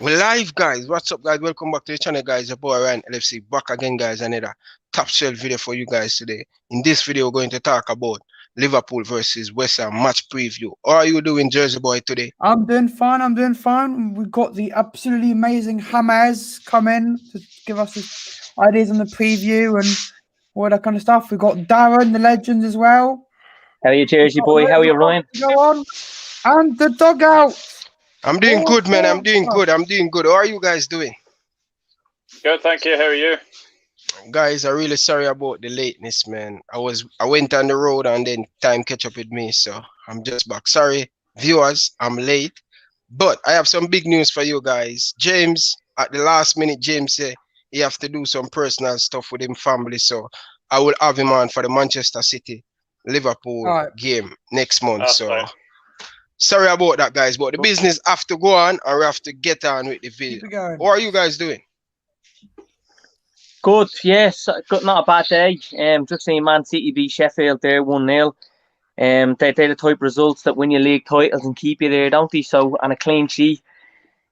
We're live, guys. What's up, guys? Welcome back to the channel, guys. Your boy Ryan LFC back again, guys. Another top shelf video for you guys today. In this video, we're going to talk about Liverpool versus West Ham match preview. How are you doing, Jersey boy, today? I'm doing fine. We've got the absolutely amazing Hammers coming to give us his ideas on the preview and all that kind of stuff. We've got Darren, the legend, as well. How are you, Jersey boy? How are you, Ryan? Go on. And the dugout. I'm doing good, man. I'm doing good. How are you guys doing? Good, thank you. How are you? Guys, I'm really sorry about the lateness, man. I went on the road and then time catch up with me, so I'm just back. Sorry, viewers, I'm late. But I have some big news for you guys. James, at the last minute, James said he have to do some personal stuff with him family, so I will have him on for the Manchester City Liverpool game next month. That's so fine. Sorry about that, guys, but the business have to go on and we have to get on with the video. How are you guys doing? Good, yes. Good, not a bad day. Just seeing Man City beat Sheffield there 1-0. They're the type of results that win you league titles and keep you there, don't they? So, and a clean sheet.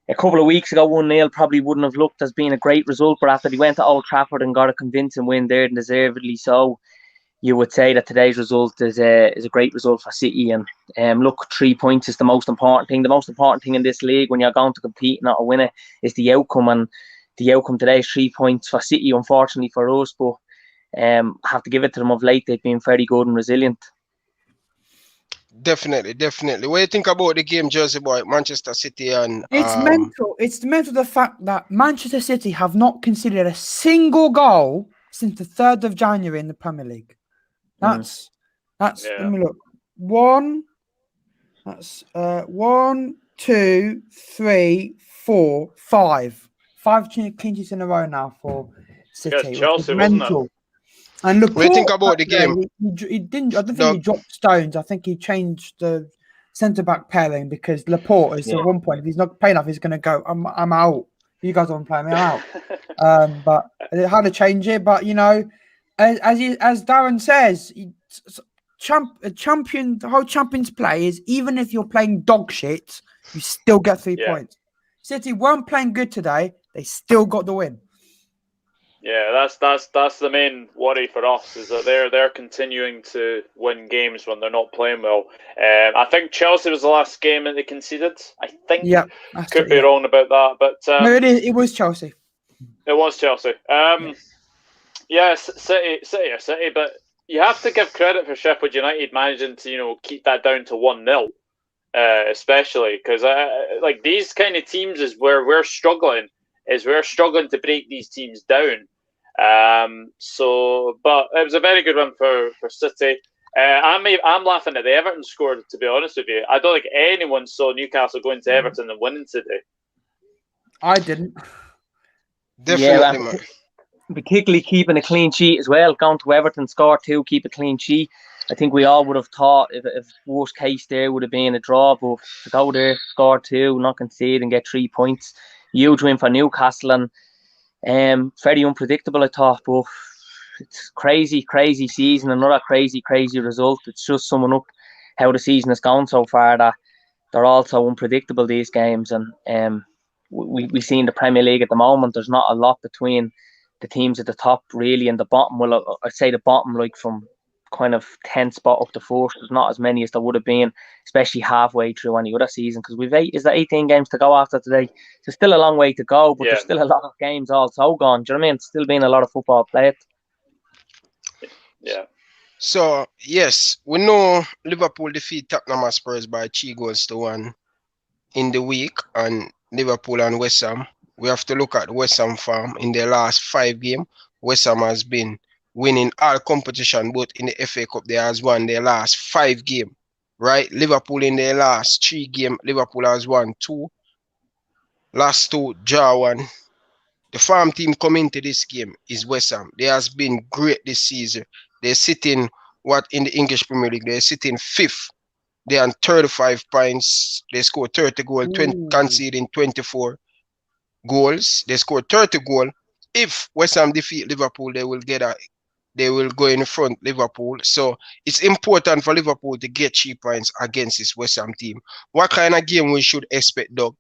A couple of weeks ago, 1-0 probably wouldn't have looked as being a great result, but after they went to Old Trafford and got a convincing win there, and deservedly so, you would say that today's result is a great result for City. And look, 3 points is the most important thing. The most important thing in this league when you're going to compete, not a winner, is the outcome. And the outcome today is 3 points for City, unfortunately for us. But have to give it to them of late. They've been very good and resilient. Definitely. What do you think about the game, Jersey boy, Manchester City and... It's mental. It's mental, the fact that Manchester City have not conceded a single goal since the 3rd of January in the Premier League. That's let me look. That's 1, 2, 3, 4, 5. 5 clean sheets in a row now for City. Against Chelsea, mental. Wasn't it? And look, what do you think about the game? He didn't. I don't think he dropped stones. I think he changed the centre back pairing because Laporte is at one point, if he's not playing enough, he's going to go. I'm out. You guys don't play me. I'm out. But they had to change it. But you know, as Darren says, the whole champions play is even if you're playing dog shit, you still get 3 points. City weren't playing good today. They still got the win. Yeah, that's the main worry for us, is that they're continuing to win games when they're not playing well. I think Chelsea was the last game that they conceded. I think. Yeah, could be wrong about that, but no, it was Chelsea. It was Chelsea. Yes, City, but you have to give credit for Sheffield United managing to keep that down to 1-0, especially because like these kind of teams is where we're struggling. We're struggling to break these teams down. But it was a very good one for City. I'm laughing at the Everton score, to be honest with you. I don't think anyone saw Newcastle going to Everton and winning today. I didn't. Definitely, man. Particularly keeping a clean sheet as well. Going to Everton, score 2, keep a clean sheet. I think we all would have thought if worst case there would have been a draw, but to go there, score 2, not concede and get 3 points. Huge win for Newcastle and very unpredictable, I thought, but it's crazy season, another crazy result. It's just summing up how the season has gone so far that they're all so unpredictable, these games. And we see in the Premier League at the moment, there's not a lot between the teams at the top really and the bottom. Well, I'd say the bottom, like from kind of 10th spot up to 4th, there's not as many as there would have been, especially halfway through any other season, because we've 18 games to go after today. So still a long way to go, but there's still a lot of games also gone. Do you know what I mean? It's still been a lot of football played. Yeah. So yes, we know Liverpool defeat Tottenham Spurs by 3-1 in the week, and Liverpool and West Ham. We have to look at West Ham form in their last 5 games. West Ham has been winning all competition, but in the FA Cup they has won their last 5 games, right? Liverpool in their last 3 games, Liverpool has won 2, last 2, draw 1. The farm team coming into this game is West Ham. They has been great this season. They're sitting in the English Premier League. They're sitting 5th. They're on 35 points. They scored 30 goals, conceding 24 goals. They scored 30 goals. If West Ham defeat Liverpool, they will go in front Liverpool. So it's important for Liverpool to get 3 points against this West Ham team. What kind of game we should expect, Doug?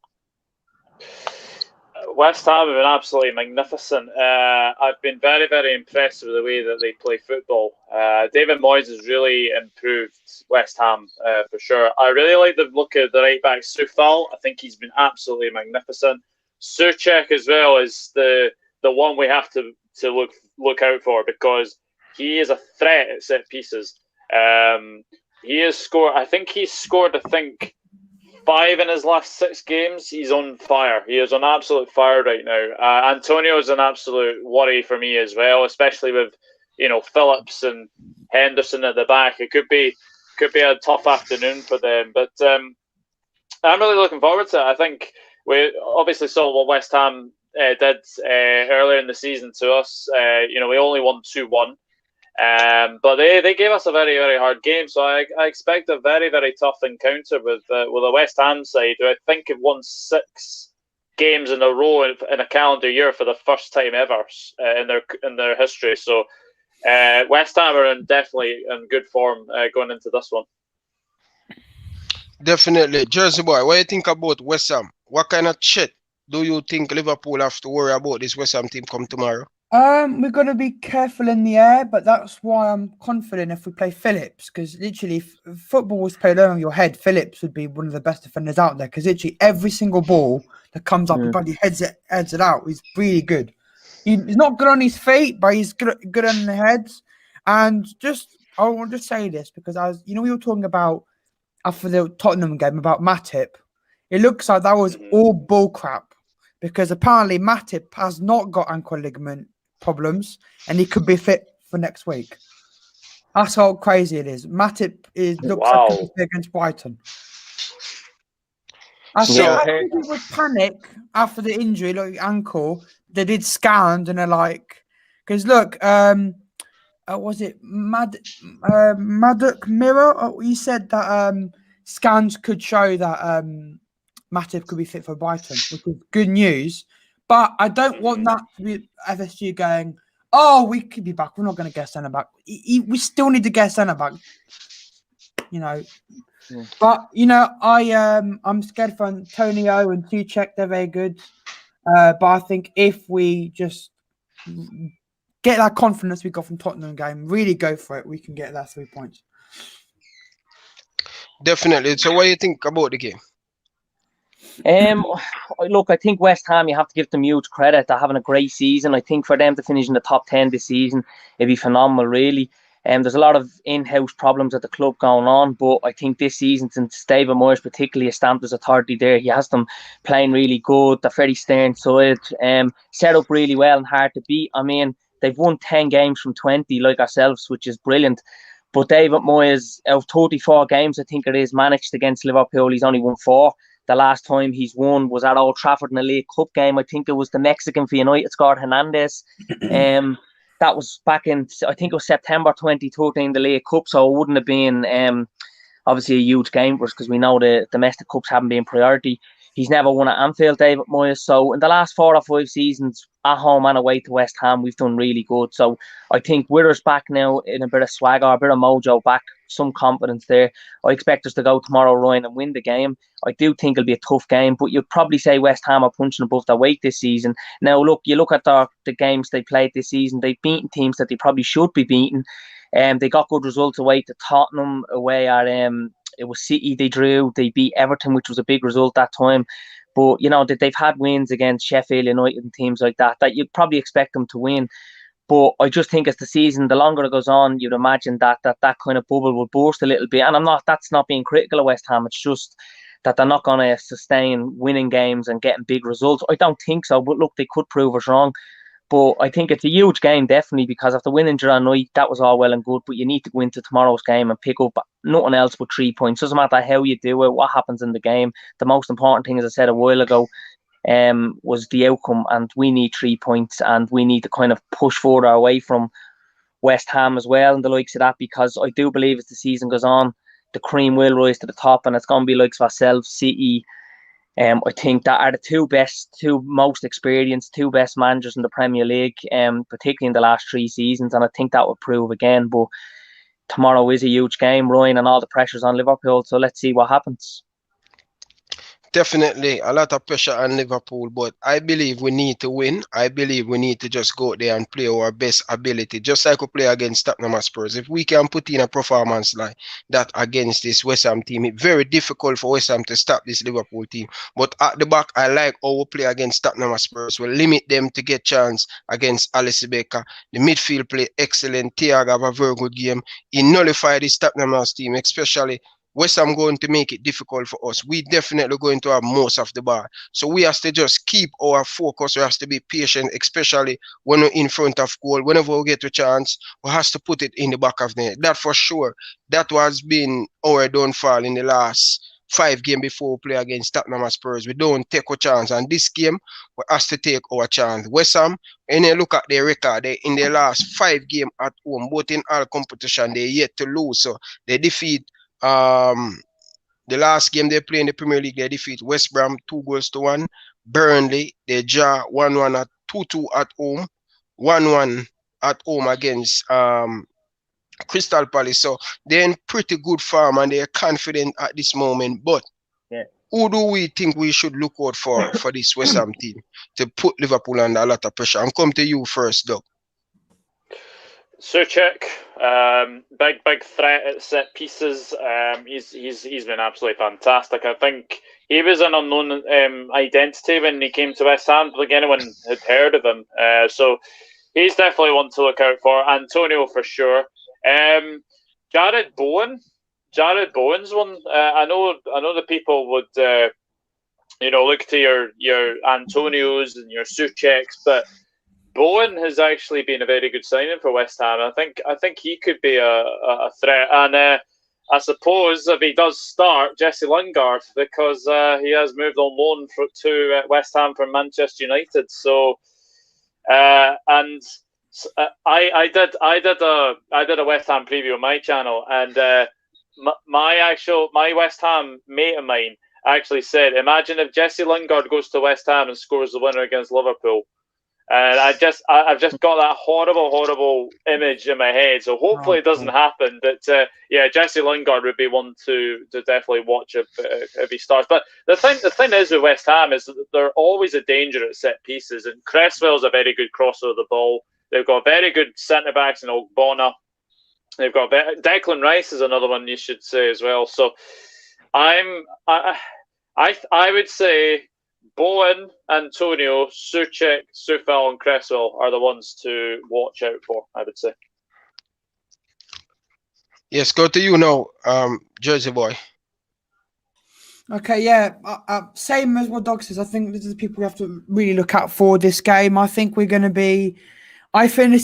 West Ham have been absolutely magnificent. I've been very, very impressed with the way that they play football. David Moyes has really improved West Ham for sure. I really like the look of the right back Soufal. I think he's been absolutely magnificent. Souček as well is the one we have to look out for, because he is a threat at set pieces. He has scored. I think he's scored 5 in his last 6 games. He's on fire. He is on absolute fire right now. Antonio is an absolute worry for me as well, especially with Phillips and Henderson at the back. It could be a tough afternoon for them. But I'm really looking forward to it. I think we obviously saw what West Ham did earlier in the season to us. We only won 2-1. But they gave us a very, very hard game, so I expect a very, very tough encounter with a West Ham side who I think have won 6 games in a row in a calendar year for the first time ever in their history. So West Ham are definitely in good form going into this one. Definitely. Jersey boy, what do you think about West Ham? What kind of shit do you think Liverpool have to worry about this West Ham team come tomorrow? We're going to be careful in the air, but that's why I'm confident if we play Phillips, because literally if football was played over your head, Phillips would be one of the best defenders out there, because literally every single ball that comes up, he probably heads it out. He's really good. He's not good on his feet, but he's good on the heads. And I want to say this, because we were talking about after the Tottenham game about Matip. It looks like that was all bull crap, because apparently Matip has not got ankle ligament problems and he could be fit for next week. That's how crazy it is. Matip looks like he's against Brighton. I think it was panic after the injury, like ankle. They did scans and they're like, because look, was it Maddock Mirror? He said that scans could show that Matip could be fit for Brighton, which is good news. But I don't want that to be FSG going, we could be back. We're not going to get centre back. We still need to get centre back. But I'm scared for Antonio and Souček. They're very good. But I think if we just get that confidence we got from Tottenham game, really go for it, we can get that 3 points. Definitely. So what do you think about the game? Look, I think West Ham, you have to give them huge credit. They're having a great season. I think for them to finish in the top 10 this season, it'd be phenomenal, really. There's a lot of in-house problems at the club going on, but I think this season, since David Moyes particularly has stamped his authority there, he has them playing really good. They're very stern side, set up really well and hard to beat. I mean, they've won 10 games from 20 like ourselves, which is brilliant. But David Moyes, out of 34 games, I think it is, managed against Liverpool, he's only won 4. The last time he's won was at Old Trafford in a League Cup game. I think it was the Mexican for United scored Hernandez. That was back in, I think it was September 2013, the League Cup. So it wouldn't have been obviously a huge game for us, because we know the domestic cups haven't been priority. He's never won at Anfield, David Moyes. So in the last 4 or 5 seasons, at home and away to West Ham, we've done really good. So I think with us back now in a bit of swagger, a bit of mojo back, some confidence there. I expect us to go tomorrow, Ryan, and win the game. I do think it'll be a tough game, but you'd probably say West Ham are punching above their weight this season. Now, look, you look at the games they played this season, they've beaten teams that they probably should be beaten. They got good results away to Tottenham, away at it was City they drew. They beat Everton, which was a big result that time. But, they've had wins against Sheffield United and teams like that you'd probably expect them to win. But I just think as the season, the longer it goes on, you'd imagine that kind of bubble will burst a little bit. And that's not being critical of West Ham. It's just that they're not going to sustain winning games and getting big results. I don't think so. But look, they could prove us wrong. But I think it's a huge game, definitely, because after winning during the night, that was all well and good. But you need to go into tomorrow's game and pick up nothing else but 3 points. Doesn't matter how you do it, what happens in the game. The most important thing, as I said a while ago, was the outcome. And we need 3 points, and we need to kind of push further away from West Ham as well and the likes of that, because I do believe as the season goes on, the cream will rise to the top, and it's going to be like ourselves, City. I think that are the two most experienced, 2 best managers in the Premier League, particularly in the last 3 seasons, and I think that will prove again. But tomorrow is a huge game, Ryan, and all the pressure's on Liverpool, so let's see what happens. Definitely a lot of pressure on Liverpool, but I believe we need to win. I believe we need to just go there and play our best ability, just like we play against Tottenham Spurs. If we can put in a performance like that against this West Ham team, it's very difficult for West Ham to stop this Liverpool team. But at the back, I like how we play against Tottenham Spurs. We limit them to get chance against Alice Baker. The midfield play excellent. Thiago have a very good game. He nullified this Tottenham team, especially West Ham going to make it difficult for us. We definitely going to have most of the ball. So we have to just keep our focus. We have to be patient, especially when we're in front of goal. Whenever we get a chance, we have to put it in the back of the net. That for sure. That was been our downfall in the last 5 games before we play against Tottenham Spurs. We don't take a chance. And this game, we have to take our chance. West Ham, and you look at their record, they in their last 5 games at home, both in all competition, they yet to lose. So they defeat the last game they play in the Premier League, they defeat West Brom 2-1. Burnley, they draw 1-1 at 2-2 at home, 1-1 at home against Crystal Palace. So they're in pretty good form and they're confident at this moment. But who do we think we should look out for this West Ham team to put Liverpool under a lot of pressure? And come to you first, Doug. Souček, big threat at set pieces. He's been absolutely fantastic. I think he was an unknown identity when he came to West Ham. Like anyone had heard of him, so he's definitely one to look out for. Antonio for sure. Jared Bowen's one. I know the people would look to your Antonios and your Součeks, but Bowen has actually been a very good signing for West Ham. I think he could be a threat. And I suppose if he does start, Jesse Lingard, because he has moved on loan to West Ham from Manchester United. So, I did a West Ham preview on my channel, and my West Ham mate of mine actually said, imagine if Jesse Lingard goes to West Ham and scores the winner against Liverpool. And I've just got that horrible image in my head. So hopefully it doesn't happen. But Jesse Lingard would be one to definitely watch if he starts. But the thing is with West Ham is that they're always a danger at set pieces. And Cresswell's a very good crosser of the ball. They've got very good centre backs in Ogbonna. They've got Declan Rice is another one you should say as well. So I would say Bowen, Antonio, Souček, Soufal, and Cresswell are the ones to watch out for, I would say. Yes, go to you now, Jersey boy. Okay, yeah. Same as what Doug says. I think this is the people we have to really look out for this game. I think this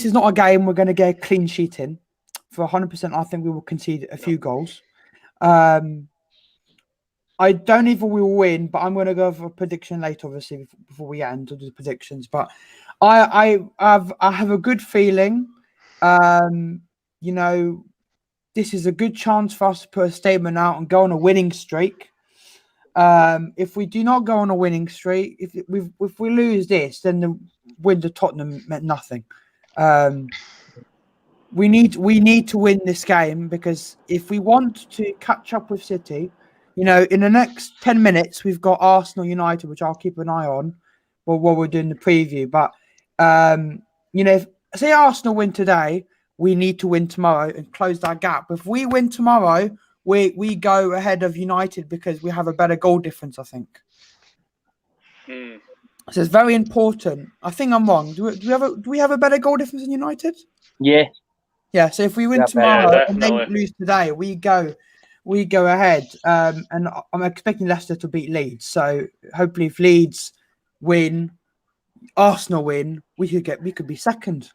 is not a game we're going to get a clean sheet in. For 100%, I think we will concede a few goals. I don't even we will win, but I'm going to go for a prediction later, obviously, before we end to do the predictions. But I have a good feeling. This is a good chance for us to put a statement out and go on a winning streak. If we do not go on a winning streak, if we lose this, then the win to Tottenham meant nothing. We need to win this game, because if we want to catch up with City, in the next 10 minutes, we've got Arsenal United, which I'll keep an eye on while we're doing the preview. But, if say Arsenal win today, we need to win tomorrow and close that gap. If we win tomorrow, we go ahead of United because we have a better goal difference, I think. So it's very important. I think I'm wrong. Do we have a better goal difference than United? Yeah. Yeah, so if we win tomorrow and they lose today, we go ahead. And I'm expecting Leicester to beat Leeds. So hopefully if Leeds win, Arsenal win, we could be second.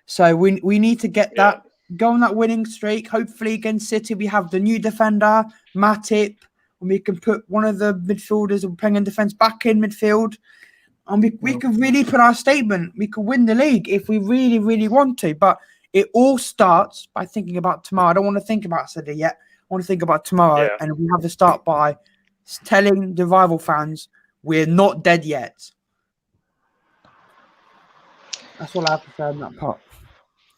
So we need to get that, go on that winning streak. Hopefully against City, we have the new defender, Matip, and we can put one of the midfielders playing in defence back in midfield. And we could really put our statement. We could win the league if we really, really want to. But it all starts by thinking about tomorrow. I don't want to think about City yet. I want to think about tomorrow. Yeah. And we have to start by telling the rival fans we're not dead yet. That's all I have to say on that part.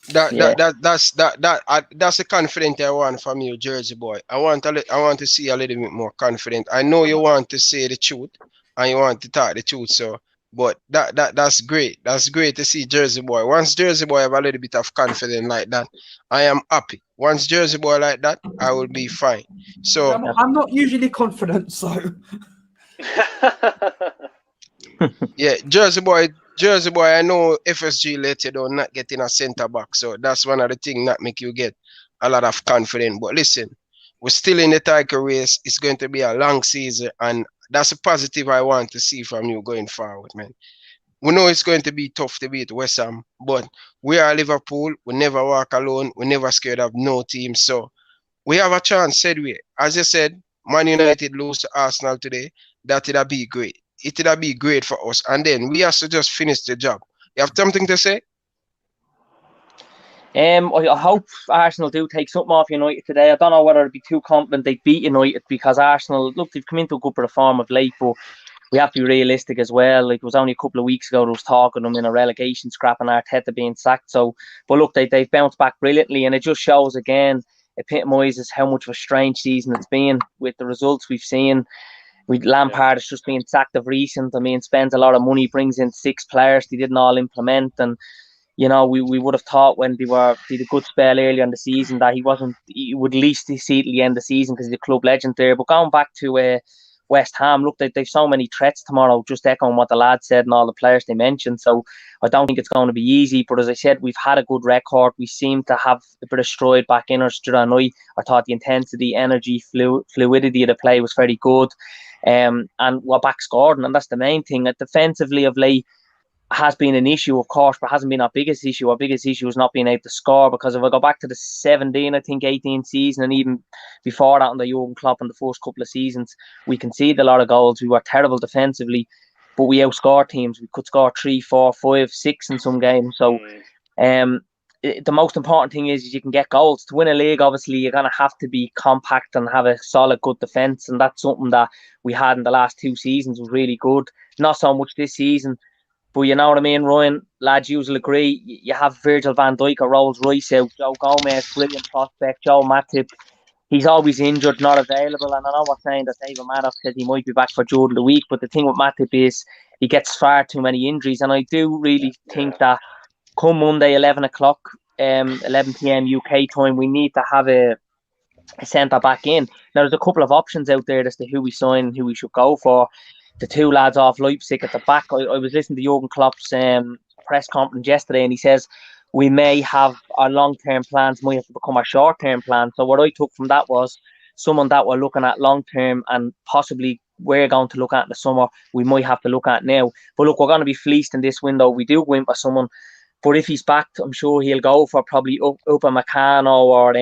Yeah. That's the confidence I want from you, Jersey boy. I want to see a little bit more confident. I know you want to say the truth and you want to talk the truth, so but that's great. That's great to see Jersey boy. Once Jersey boy have a little bit of confidence like that, I am happy. Once Jersey boy like that, I will be fine. So I'm not usually confident, so yeah, Jersey boy, I know FSG let you down not getting a centre back, so that's one of the things that make you get a lot of confidence. But listen, we're still in the title race. It's going to be a long season, and that's a positive I want to see from you going forward, man. We know it's going to be tough to beat West Ham, but we are Liverpool. We never walk alone. We're never scared of no team. So we have a chance, said we. As you said, Man United lose to Arsenal today. That would be great. It would be great for us. And then we have to just finish the job. You have something to say? I hope Arsenal do take something off United today. I don't know whether it'd be too confident they beat United, because Arsenal, look, they've come into a good bit of form of late, but we have to be realistic as well. Like, it was only a couple of weeks ago there was talk of them in a relegation scrap and Arteta being sacked. So, but look, they've bounced back brilliantly, and it just shows again, epitomises how much of a strange season it's been with the results we've seen. Lampard is just being sacked of recent. I mean, spends a lot of money, brings in 6 players they didn't all implement, and you know, we would have thought when did a good spell earlier in the season that he would at least see it at the end of the season because he's a club legend there. But going back to West Ham, look, they've so many threats tomorrow, just echoing what the lad said and all the players they mentioned. So I don't think it's going to be easy. But as I said, we've had a good record. We seem to have a bit of stride back in us during the night. I thought the intensity, energy, fluidity of the play was very good. And we're back scoring, and that's the main thing. Defensively of late has been an issue, of course, but hasn't been our biggest issue. Our biggest issue is not being able to score, because if I go back to the 18 season, and even before that on the Jurgen Klopp in the first couple of seasons, we conceded a lot of goals. We were terrible defensively, but we outscored teams. We could score 3, 4, 5, 6 in some games. So the most important thing is you can get goals. To win a league, obviously, you're going to have to be compact and have a solid, good defence, and that's something that we had in the last 2 seasons, was really good. Not so much this season. But you know what I mean, Ryan? Lads, you'll agree. You have Virgil van Dijk or Rolls Royce out, Joe Gomez, brilliant prospect, Joe Matip. He's always injured, not available. And I know we're saying that David Maddox said he might be back for Jordan of the week, but the thing with Matip is he gets far too many injuries. And I do really think that come Monday, 11 o'clock, 11 p.m. UK time, we need to have a centre back in. Now, there's a couple of options out there as to who we sign and who we should go for. The 2 lads off Leipzig at the back. I was listening to Jurgen Klopp's press conference yesterday, and he says we may have our long-term plans might have to become our short-term plans. So what I took from that was someone that we're looking at long-term and possibly we're going to look at in the summer, we might have to look at now. But look, we're going to be fleeced in this window. We do go in for someone, but if he's back, I'm sure he'll go for probably Upamecano or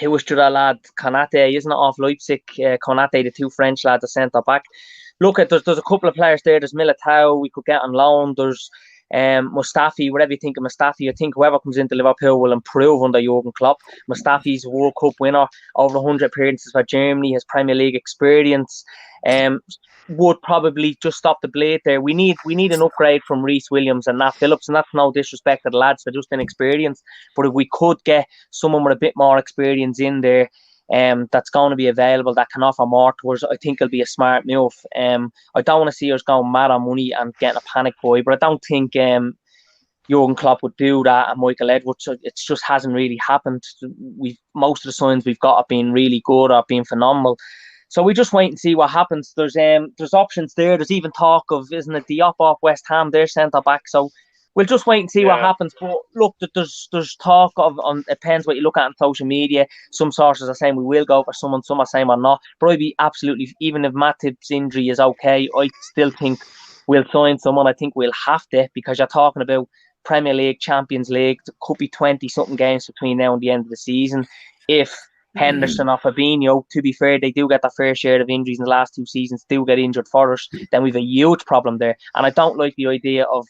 who was that lad, Konate, isn't it, off Leipzig? Konate, the 2 French lads, the centre back. Look, there's a couple of players there. There's Militao, we could get on loan. There's Mustafi, whatever you think of Mustafi. I think whoever comes into Liverpool will improve under Jurgen Klopp. Mustafi's a World Cup winner, over 100 appearances for Germany, has Premier League experience. Would probably just stop the blade there. We need an upgrade from Reece Williams and Nat Phillips, and that's no disrespect to the lads, they're just inexperienced. But if we could get someone with a bit more experience in there, that's going to be available, that can offer more towards, I think it'll be a smart move. I don't want to see us going mad on money and getting a panic buy, but I don't think Jurgen Klopp would do that, and Michael Edwards. It just hasn't really happened. Most of the signs we've got have been really good or been phenomenal. So we just wait and see what happens. There's options there. There's even talk of, isn't it, Diop off West Ham, their centre back. So we'll just wait and see what happens. But look, there's talk of, it depends what you look at on social media. Some sources are saying we will go for someone, some are saying we're not. But I'd be absolutely, even if Matip's injury is okay, I still think we'll sign someone. I think we'll have to, because you're talking about Premier League, Champions League. There could be 20-something games between now and the end of the season. If Henderson or Fabinho, to be fair, they do get their fair share of injuries in the last 2 seasons, do get injured for us, then we've a huge problem there. And I don't like the idea of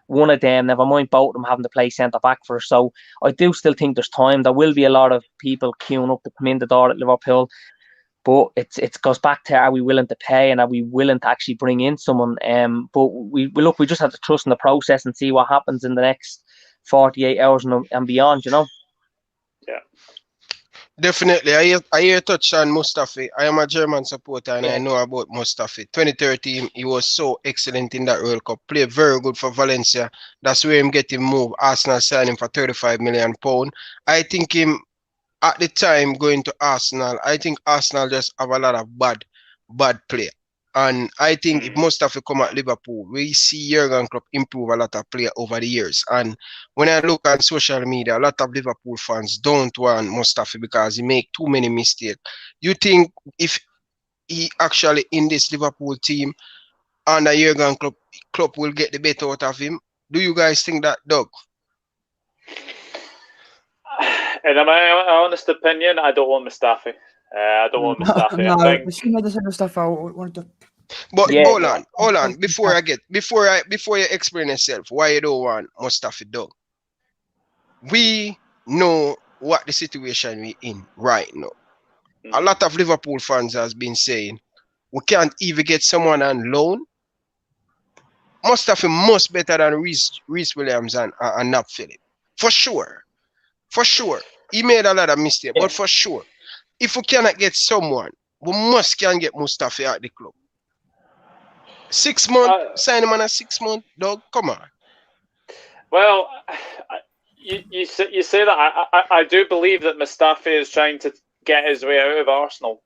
one of them, never mind both of them, having to play centre back for us. So I do still think there's time. There will be a lot of people queuing up to come in the door at Liverpool, but it goes back to, are we willing to pay and are we willing to actually bring in someone? But we just have to trust in the process and see what happens in the next 48 hours and beyond, you know. Yeah. Definitely. I hear touch on Mustafi. I am a German supporter and I know about Mustafi. 2013, he was so excellent in that World Cup. Played very good for Valencia. That's where him get him moved. Arsenal signed him for £35 million. I think him at the time going to Arsenal, I think Arsenal just have a lot of bad play. And I think if Mustafi come at Liverpool, we see Jurgen Klopp improve a lot of player over the years. And when I look on social media, a lot of Liverpool fans don't want Mustafi because he make too many mistakes. You think if he actually in this Liverpool team under Jurgen Klopp will get the better out of him? Do you guys think that, Doug? In my honest opinion, I don't want Mustafi. I don't want Mustafi. No, I think she made the same stuff. I wanted to. But hold on. Before you explain yourself, why you don't want Mustafi, Doug? We know what the situation we're in right now. A lot of Liverpool fans has been saying we can't even get someone on loan. Mustafi much better than Reece Williams and Nat Phillip. For sure. He made a lot of mistakes, but for sure. If we cannot get someone, we can get Mustafi at the club. 6 months, sign him on a 6 month, Dog. Come on. Well, you say that. I do believe that Mustafi is trying to get his way out of Arsenal.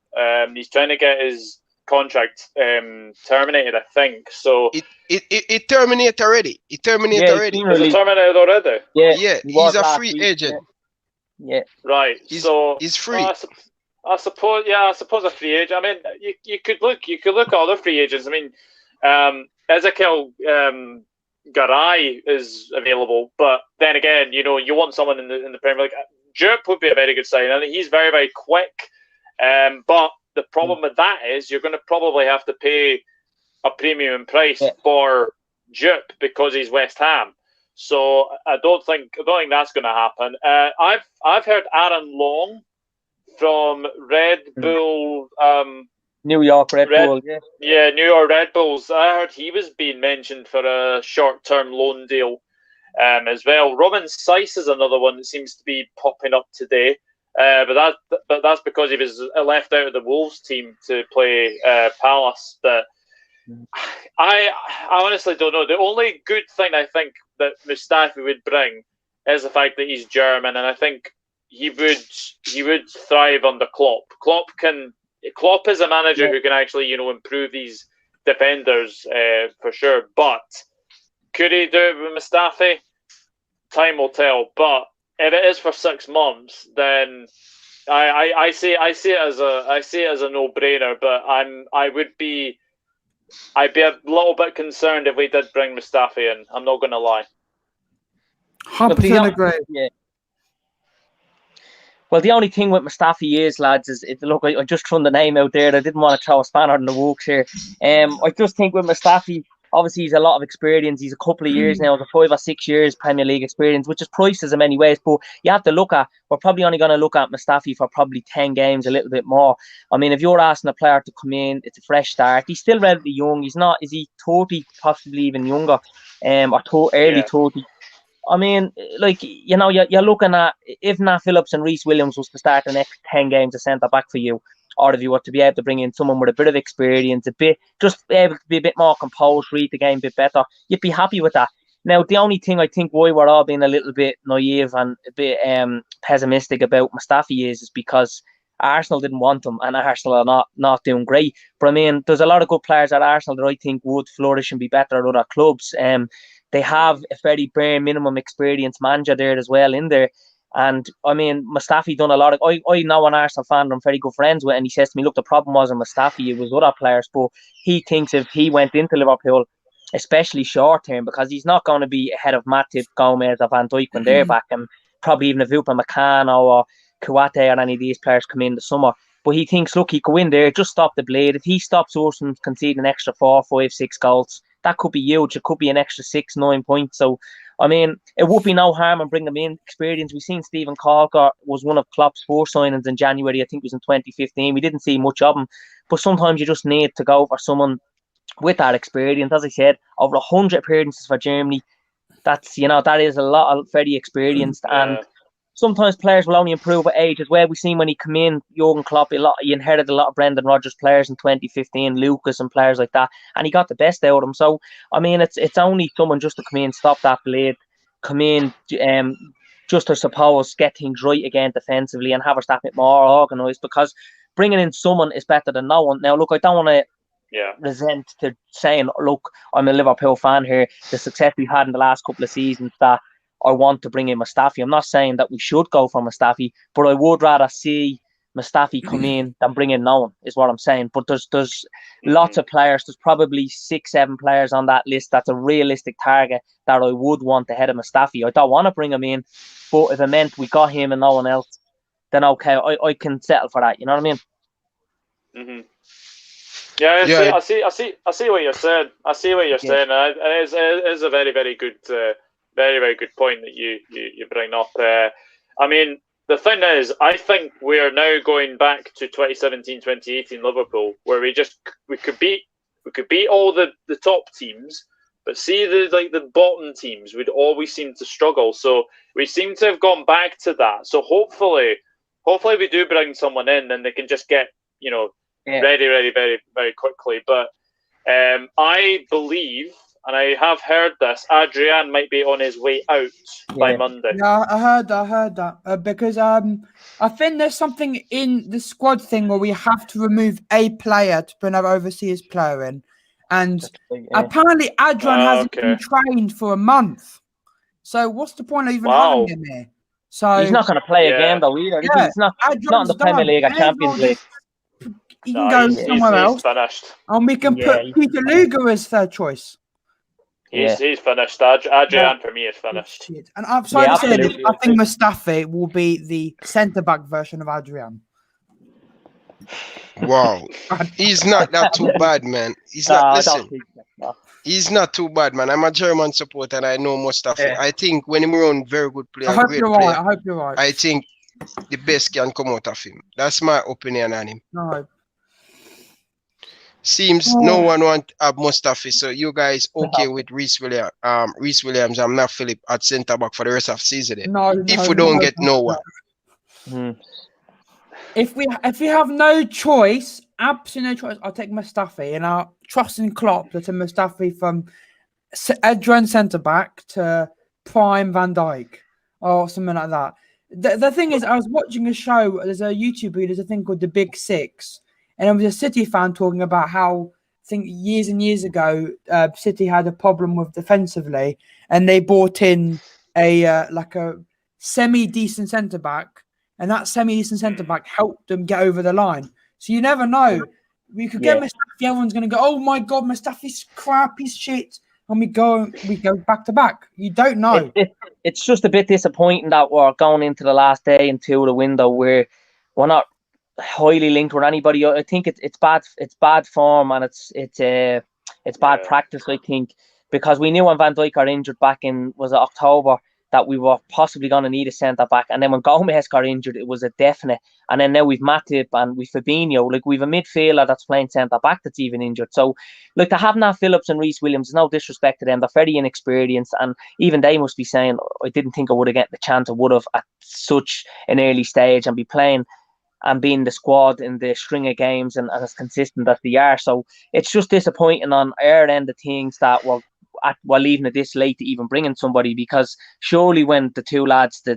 He's trying to get his contract terminated, I think. So it terminated already. It terminated already. Is it terminated already? Yeah. He's a free agent. Yeah. Right. He's free. I suppose a free agent. I mean, you could look at other free agents. I mean, Ezekiel Garay is available, but then again, you want someone in the Premier League. Jupp would be a very good sign, and he's very, very quick. But the problem with that is you're going to probably have to pay a premium price for Jupp because he's West Ham. So I don't think that's going to happen. I've heard Aaron Long from Red Bull. New York Red Bull, yeah, New York Red Bulls. I heard he was being mentioned for a short-term loan deal as well. Robin Seiss is another one that seems to be popping up today, but that's because he was left out of the Wolves team to play Palace. But I honestly don't know. The only good thing I think that Mustafi would bring is the fact that he's German, and I think he would thrive under Klopp. Klopp is a manager who can actually, improve these defenders for sure. But could he do it with Mustafi? Time will tell. But if it is for 6 months, then I see it as a no-brainer. But I'd be a little bit concerned if we did bring Mustafi in. I'm not going to lie. 100% agree. Yeah. Well, the only thing with Mustafi is, lads, look, I just threw the name out there. I didn't want to throw a spanner in the works here. I just think with Mustafi, obviously he's a lot of experience. He's a couple of years now, 5 or 6 years Premier League experience, which is priceless in many ways. But you have to we're probably only going to look at Mustafi for probably 10 games, a little bit more. I mean, if you're asking a player to come in, it's a fresh start. He's still relatively young. Is he 30, possibly even younger, or early 30? I mean, you're looking at if Nat Phillips and Reece Williams was to start the next 10 games of centre back for you, or if you were to be able to bring in someone with a bit of experience, just able to be a bit more composed, read the game a bit better, you'd be happy with that. Now, the only thing I think why we're all being a little bit naive and a bit pessimistic about Mustafi is because Arsenal didn't want him, and Arsenal are not doing great. But I mean, there's a lot of good players at Arsenal that I think would flourish and be better at other clubs. They have a very bare minimum experience manager there as well in there. And I mean, Mustafi done a lot of. I know an Arsenal fan that I'm very good friends with, and he says to me, look, the problem wasn't Mustafi, it was other players. But he thinks if he went into Liverpool, especially short term, because he's not going to be ahead of Matip, Gomez, or Van Dijk when they're back, and probably even if Upamecano or Kouate or any of these players come in the summer. But he thinks, look, he go in there, just stop the bleed. If he stops us from conceding an extra 4, 5, 6 goals, that could be huge. It could be an extra 6, 9 points. So, I mean, it would be no harm in bringing them in. Experience. We've seen Stephen Colker was one of Klopp's 4 signings in January. I think it was in 2015. We didn't see much of him. But sometimes you just need to go for someone with that experience. As I said, over 100 appearances for Germany. That's that is a lot of very experienced, and sometimes players will only improve with age as well. We've seen when he came in, Jurgen Klopp, he inherited a lot of Brendan Rodgers players in 2015, Lucas and players like that, and he got the best out of them. So, I mean, it's only someone just to come in, stop that blade, come in, just to suppose get things right again defensively and have us that bit more organised, because bringing in someone is better than no one. Now, look, I don't want to resent to saying, look, I'm a Liverpool fan here, the success we've had in the last couple of seasons, that I want to bring in Mustafi. I'm not saying that we should go for Mustafi, but I would rather see Mustafi come in than bring in no one, is what I'm saying. But there's lots of players. There's probably 6-7 players on that list that's a realistic target that I would want ahead of Mustafi. I don't want to bring him in, but if it meant we got him and no one else, then okay, I can settle for that. You know what I mean? Mm-hmm. Yeah, I see what you're saying. I see what you're saying. It is a very, very good, very, very good point that you bring up. I mean, the thing is, I think we are now going back to 2017-2018 Liverpool, where we could beat all the top teams, but see the bottom teams would always seem to struggle. So we seem to have gone back to that. So hopefully we do bring someone in, and they can just get ready, very, very quickly. But I believe, and I have heard this, Adrian might be on his way out by Monday. Yeah, I heard that because I think there's something in the squad thing where we have to remove a player to put another overseas player in, and apparently Adrian hasn't been trained for a month. So what's the point of even having him here? So he's not going to play a game though either. Yeah, it's not in the Premier League or Champions League. He can go somewhere else. He's finished. And we can put Peter Luger as third choice. He's finished. Adrian for me is finished. Shit. And I'm sorry to say this, I think Mustafi will be the centre-back version of Adrian. Wow. He's not that too bad, man. He's not too bad, man. I'm a German supporter and I know Mustafi. Yeah. I think when he's on very good player, I hope you're right. I think the best can come out of him. That's my opinion on him. No. Seems no one want Mustafi, so you guys okay with Reece Williams and Matt Phillip at centre back for the rest of the season? If we don't get no one. If we have no choice, absolutely no choice, I'll take Mustafi, and I'll trust in Klopp to Mustafi from Adrian centre back to prime Van Dijk or something like that. The thing is, I was watching a show. There's a YouTuber. There's a thing called The Big Six. And there was a City fan talking about how, I think years and years ago, City had a problem with defensively, and they brought in a semi-decent centre-back, and that semi-decent centre-back helped them get over the line. So you never know. We could get Mustafi, everyone's going to go, oh my God, Mustafi's crap, he's shit. And we go back to back. You don't know. It's just a bit disappointing that we're going into the last day and two of the window where we're not highly linked with anybody. I think it's bad form, and it's bad practice, I think, because we knew when Van Dijk got injured back in October that we were possibly going to need a centre back, and then when Gomez got injured it was a definite, and then now we've Matip and we've Fabinho, like we've a midfielder that's playing centre back that's even injured. So like to have Nat Phillips and Reece Williams, no disrespect to them, they're very inexperienced, and even they must be saying, I didn't think I would have get the chance I would have at such an early stage and be playing and being the squad in the string of games and as consistent as they are. So it's just disappointing on our end of things that we're leaving it this late to even bring in somebody, because surely when the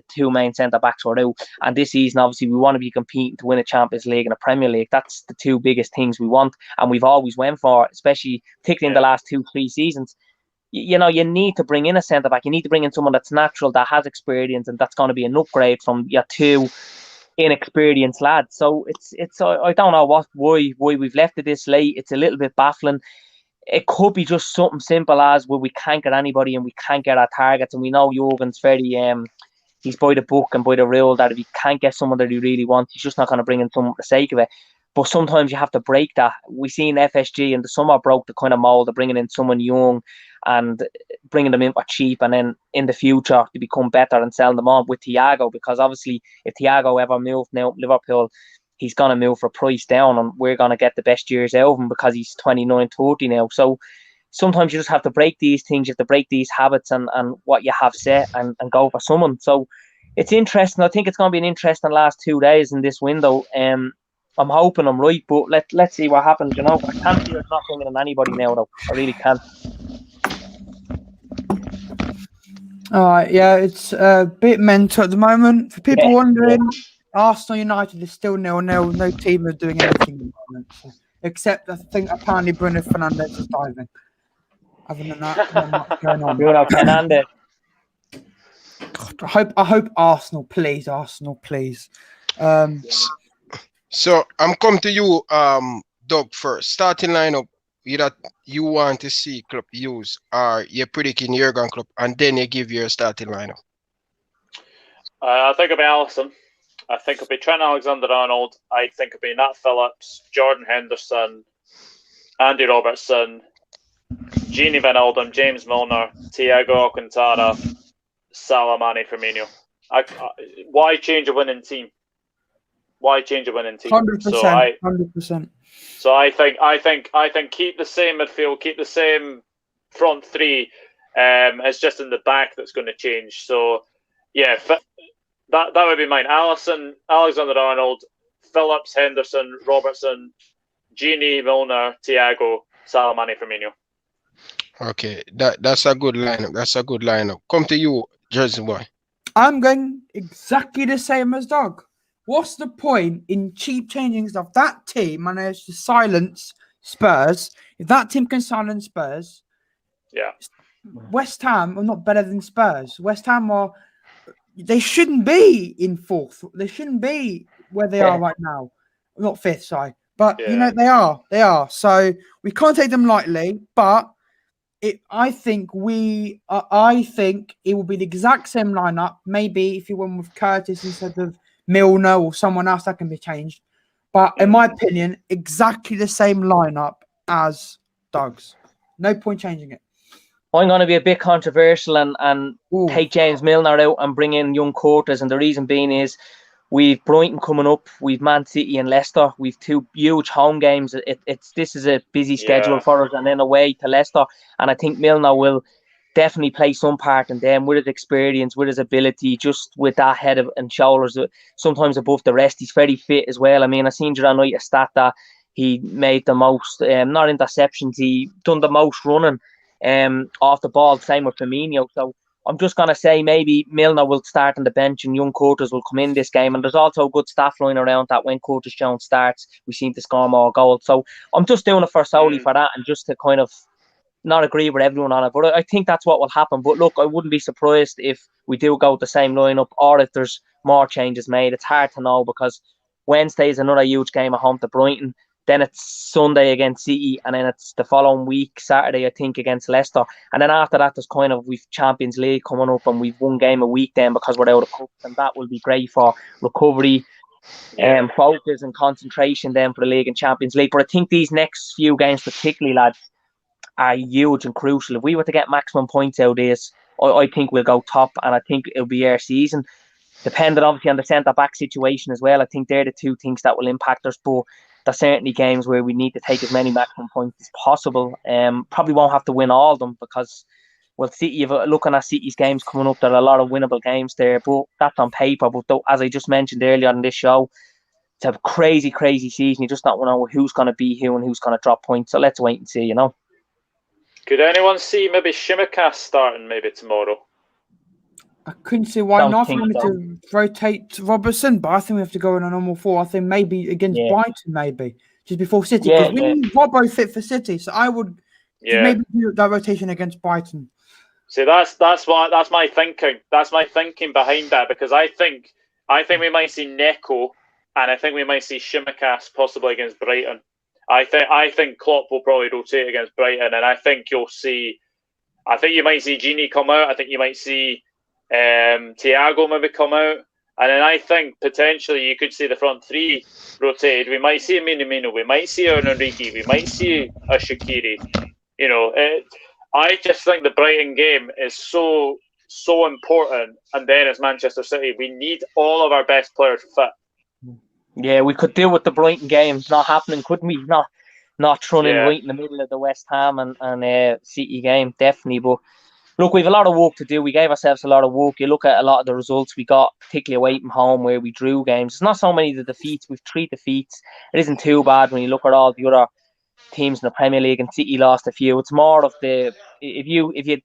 two main centre-backs were out, and this season obviously we want to be competing to win a Champions League and a Premier League, that's the two biggest things we want and we've always went for, especially particularly in the last 2-3 seasons. You need to bring in a centre-back, you need to bring in someone that's natural, that has experience, and that's going to be an upgrade from your two inexperienced lads. So it's I don't know why we've left it this late. It's a little bit baffling. It could be just something simple as we can't get anybody and we can't get our targets, and we know Jurgen's very he's by the book and by the rule that if he can't get someone that he really wants, he's just not going to bring in someone for the sake of it. But sometimes you have to break that. We seen FSG in the summer broke the kind of mold of bringing in someone young and bringing them in for cheap, and then in the future to become better and selling them on with Thiago, because obviously if Thiago ever moved now Liverpool, he's going to move for price down and we're going to get the best years out of him because he's 29, 30 now. So sometimes you just have to break these things, you have to break these habits and what you have set and go for someone. So it's interesting. I think it's going to be an interesting last 2 days in this window. I'm hoping I'm right, but let's see what happens. I can't see us not bringing in anybody now, though. I really can't. All right, yeah, it's a bit mental at the moment. For people wondering, Arsenal United is still 0-0. No team is doing anything at the moment, except I think apparently Bruno Fernandes is diving. Other than that, not much going on. Bruno Fernandes. God, I hope Arsenal, please. So I'm come to you, Doug, first. Starting lineup that you want to see club use, or you're predicting Jurgen Klopp, and then you give your starting lineup. I think it'll be Alisson. I think it'll be Trent Alexander-Arnold. I think it'll be Nat Phillips, Jordan Henderson, Andy Robertson, Gini Wijnaldum, James Milner, Thiago Alcantara, Salah, Mane, Firmino. Why change a winning team? 100%. 100%. So I think keep the same midfield, keep the same front three. It's just in the back that's going to change. So yeah, that would be mine. Alisson, Alexander-Arnold, Phillips, Henderson, Robertson, Gini, Milner, Thiago, Salah, Mane, Firmino. Okay, that's a good lineup. Come to you, Jersey boy. I'm going exactly the same as Doug. What's the point in cheap changing stuff? That team managed to silence Spurs. If that team can silence Spurs, West Ham are not better than Spurs. West Ham they shouldn't be in fourth. They shouldn't be where they are right now. Not fifth, sorry. But, they are. They are. So we can't take them lightly, but I think it will be the exact same lineup. Maybe if you went with Curtis instead of Milner or someone else, that can be changed. But in my opinion, exactly the same lineup as Doug's. No point changing it. I'm going to be a bit controversial and take James Milner out and bring in young Curtis. And the reason being is we've Brighton coming up, we've Man City and Leicester. We've two huge home games. This is a busy schedule for us, and then away to Leicester. And I think Milner will definitely play some part in them with his experience, with his ability, just with that head and shoulders sometimes above the rest. He's very fit as well. I mean, I seen during night a stat that he made the most, not interceptions, he done the most running off the ball, same with Firmino. So I'm just going to say maybe Milner will start on the bench and young Curtis will come in this game. And there's also a good staff line around that when Curtis Jones starts, we seem to score more goals. So I'm just doing it for solely for that and just to kind of not agree with everyone on it. But I think that's what will happen. But look, I wouldn't be surprised if we do go with the same lineup or if there's more changes made. It's hard to know because Wednesday is another huge game at home to Brighton. Then it's Sunday against City, and then it's the following week, Saturday, I think, against Leicester. And then after that, we've Champions League coming up, and we've one game a week then because we're out of cups, and that will be great for recovery, focus and concentration then for the league and Champions League. But I think these next few games, particularly, lads, are huge and crucial. If we were to get maximum points out of this, I think we'll go top, and I think it'll be our season. Depending obviously on the centre-back situation as well. I think they're the two things that will impact us, but there's certainly games where we need to take as many maximum points as possible. Probably won't have to win all of them because, City, looking at City's games coming up, there are a lot of winnable games there, but that's on paper. But though, as I just mentioned earlier on this show, it's a crazy, crazy season. You just don't know who's going to be who and who's going to drop points. So let's wait and see, Could anyone see maybe Shimikas starting maybe tomorrow? I couldn't see why not. I wanted to rotate Robertson, but I think we have to go in a normal 4. I think maybe against Brighton, maybe just before City, because we need Robbo fit for City. So I would maybe do that rotation against Brighton. See, that's my thinking. That's my thinking behind that, because I think we might see Neko, and I think we might see Shimikas possibly against Brighton. I think Klopp will probably rotate against Brighton, and I think you might see Gini come out. I think you might see Thiago maybe come out, and then I think potentially you could see the front three rotated. We might see a Minamino, we might see an Enrique, we might see a Shaqiri. I just think the Brighton game is so important, and then as Manchester City, we need all of our best players fit. Yeah, we could deal with the Brighton game not happening, couldn't we? Not not running right in the middle of the West Ham and City game, definitely. But look, we have a lot of work to do. We gave ourselves a lot of work. You look at a lot of the results we got, particularly away from home, where we drew games. It's not so many of the defeats. We've 3 defeats. It isn't too bad when you look at all the other teams in the Premier League, and City lost a few. It's more of the if you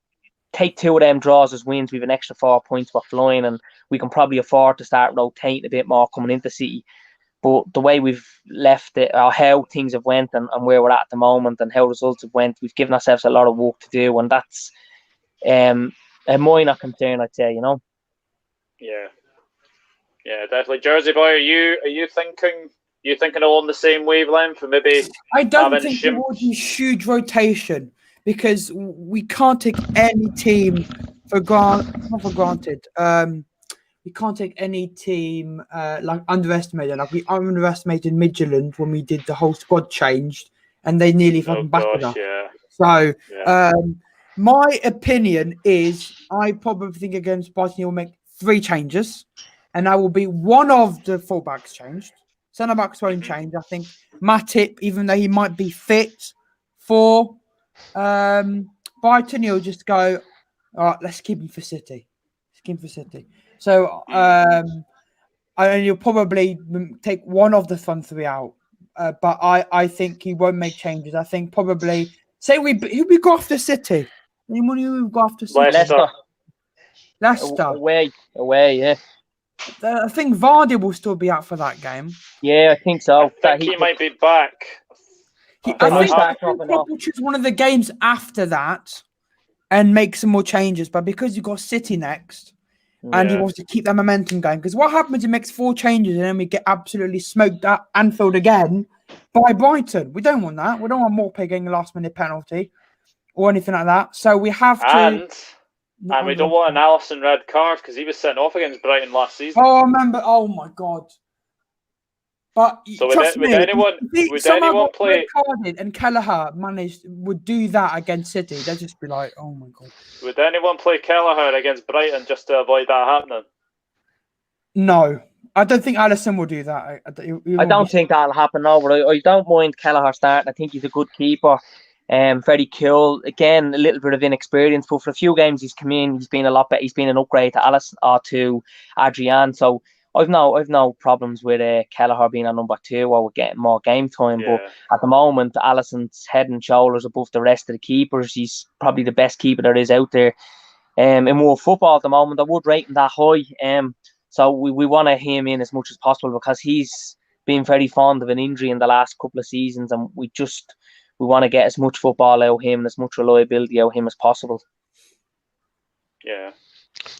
take 2 of them draws as wins, we have an extra 4 points we're flying, and we can probably afford to start rotating a bit more coming into City. But the way we've left it, or how things have went, and where we're at the moment, and how results have went, we've given ourselves a lot of work to do, and that's a minor concern, I'd say. Yeah, definitely. Jersey boy, are you thinking along the same wavelength, or maybe? I don't think there will be huge rotation, because we can't take any team not for granted. We can't take any team underestimated. Like, we underestimated Midtjylland when we did the whole squad changed, and they nearly fucking battered us. Yeah. So, my opinion is, I probably think against Brighton will make 3 changes, and I will be one of the fullbacks changed. Centre backs won't change. I think Matip, even though he might be fit for Brighton, he'll just go, all right, let's keep him for City. So, and you'll probably take one of the front 3 out. But I think he won't make changes. I think probably, say who we go after City? Anyone who go after City? Leicester. Away, yeah. I think Vardy will still be out for that game. Yeah, I think so. I think he might be back. I think we'll choose one of the games after that and make some more changes. But because you've got City next, and he wants to keep that momentum going, because what happens if he makes 4 changes and then we get absolutely smoked at Anfield again by Brighton? We don't want that. We don't want Morpé getting a last-minute penalty or anything like that. So we have to... And we don't want an Alisson red card, because he was sent off against Brighton last season. Oh, I remember. Oh, my God. But so trust would me, anyone play? And Kelleher would do that against City. They'd just be like, "Oh my God." Would anyone play Kelleher against Brighton just to avoid that happening? No, I don't think Alisson will do that. I don't think that'll happen. No, but I don't mind Kelleher starting. I think he's a good keeper. Very cool. Again, a little bit of inexperience, but for a few games he's come in, he's been a lot better. He's been an upgrade to Alisson or to Adrian. So I've no problems with Kelleher being a number 2 or getting more game time. Yeah. But at the moment, Alisson's head and shoulders above the rest of the keepers. He's probably the best keeper there is out there in world football at the moment. I would rate him that high. So we want to him in as much as possible, because he's been very fond of an injury in the last couple of seasons, and we want to get as much football out of him and as much reliability out of him as possible. Yeah.